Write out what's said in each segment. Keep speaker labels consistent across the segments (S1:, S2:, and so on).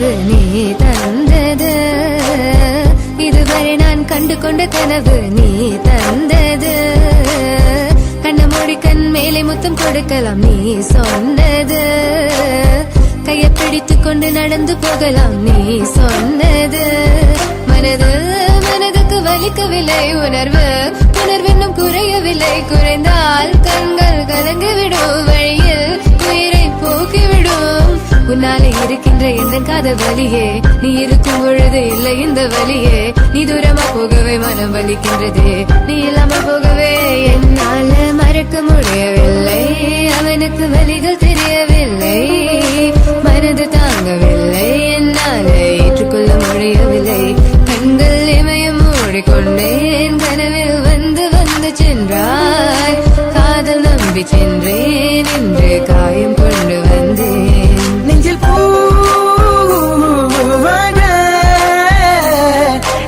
S1: கனவு நீ தந்தது, இதுவரை நான் கண்டு கொண்ட கனவு நீ தந்தது. கண்ண மூடி கண் மேலே முத்தம் கொடுக்கலாம் நீ சொன்னது, கையை பிடித்துக் கொண்டு நடந்து போகலாம் நீ சொன்னது. மனதுக்கு வலிக்கவில்லை உணர்வு, உணர்வென்னும் குறையவில்லை, குறைந்தால் கண்கள் கலங்கிவிடும், வழியில் உயிரை போக்கிவிடும். உன்னாலே இருக்கின்ற எந்த காதல் வலியே, நீ இருக்கும் பொழுது இல்லை இந்த வலியே. நீ தூரமா போகவே மனம் வலிக்கின்றதே, நீ இல்லாமல் போகவே என்னால மறக்க முடியவில்லை. அவனுக்கு வலிகள் தெரியவில்லை, மனது தாங்கவில்லை, என்னால ஏற்றுக்கொள்ள முடியவில்லை. கண்கள் இமயம் மூடிக்கொண்டேன், கனவில் வந்து வந்து சென்றாய். காதல் நம்பி சென்றேன், இன்று காயம் கொண்டு வந்தேன்.
S2: நெஞ்சில் பூவாக,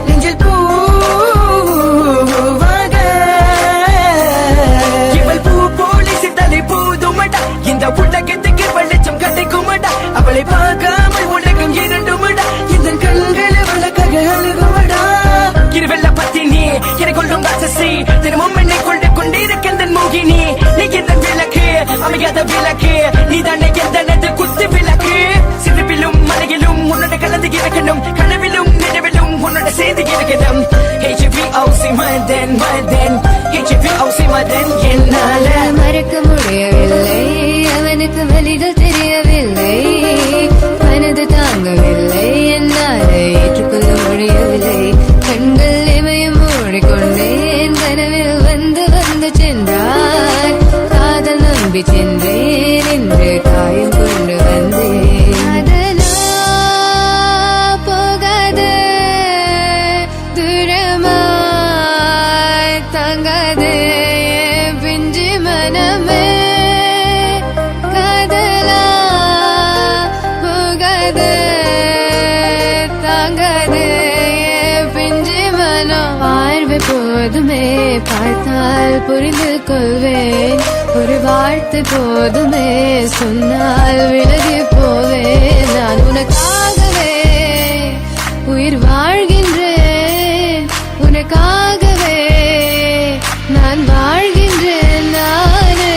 S2: நெஞ்சில் பூவாக, இவள் பூ போலி சித்தலை பூதுமடா, இந்த உலகத்துக்கு வெளிச்சம் கிடைக்குமடா. அவளை பார்க்காமல் உலகம் இரண்டுமடா, இந்த கண்களை வழக்காக அழுகுமடா. இருவெல்ல பத்தி நீ என்னை கொள்ளும் ராட்சசி, தினமும் என்னை கொண்டு கொண்டிருக்கின்ற மோகினி. நீ எந்த விளக்கு, அமையாத விளக்கு, நீ தானே எந்த குத்து விளக்கு. சிறுவிலும் மலையிலும் உன்னோட கலந்து இருக்கணும், கனவிலும் நினைவிலும் உன்னோட செய்தி இருக்கணும். HVOC Madan Madan, HVOC Madan. என்னால
S1: மறக்க முடியவில்லை, அவனுக்கு வலிகள் தெரியவில்லை, மனது தாங்கவில்லை, என்னால ஏற்றுக்கொள்ள முடியவில்லை. கண்கள் இமயம் மூடிக்கொண்டேன், கனவில் வந்து வந்து சென்றாய். காதல் நம்பி சென்றேன், இன்று காயம் கொண்டு வந்தேன். போகாது தூரமாய் தங்காதே பிஞ்சு மனமே, காதலா போகாது தாங்காதே பிஞ்சு மனம். பார்வை போதுமே, பார்த்தால் புரிந்து கொள்வேன், ஒரு வார்த்தை போதுமே, சொன்னால் விலகி போவேன். நான் உனக்காகவே உயிர் வாழ்கின்றேன், உனக்காகவே நான் வாழ்கின்றேன். நானே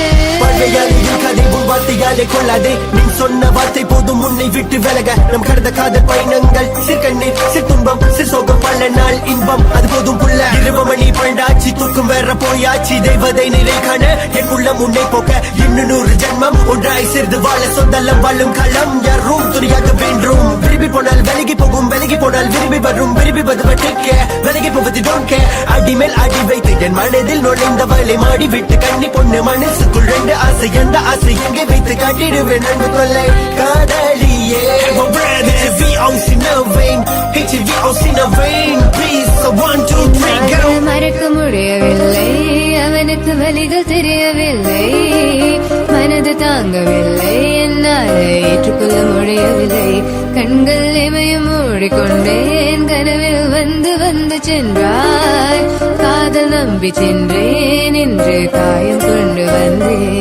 S2: கதை உன் வார்த்தையாலே கொள்ளாதே, நீ சொன்ன வார்த்தை போதும் உன்னை விட்டு விலக. நம் கடந்த காதல் பயணங்கள் சிற்கண்ணீர் சிற்துன்பம் சிற்சோகம், பல நாள் இன்பம் அது போதும் புள்ள. 20 மணி பண்டாச்சி, தூக்கம் வேற போயாச்சி, தெய்வதை நிலை காண என் உள்ளம் உன்னை போக்க. 200 ஜென்மம் ஒன்றாய் சேர்ந்து வாழ, சொந்தலம் வாழும் களம் யாரும் துணியாக வேண்டும். விரும்பி போனால் விலகி போகும், விலகி போனால் விரும்பி வரும், விரும்பி வருவதற்க விலகி போவது don't care. அடி மேல் அடி வைத்து என் மனதில் நுழைந்தவளை மாடி விட்டு கண்ணி பொண்ணு மனசுக்குள் 2 ஆசை, எந்த ஆசை எங்கே வைத்து காட்டிடுவேன் அன்பு தொல்லை காதலியே. HVOC no vein, HVOC no vein, please so 1 2 3 go.
S1: மறக்க முடியவில்லை, அவனுக்கு வலிகள் தெரியவில்லை, மனது தாங்கவில்லை, என்னால் ஏற்றுக்கொள்ள முடியவில்லை. கண்கள் இமயம் மூடிக்கொண்டேன், கனவில் வந்து வந்து சென்றாய். காதல் நம்பி சென்றேன், இன்று காயம் கொண்டு வந்தேன்.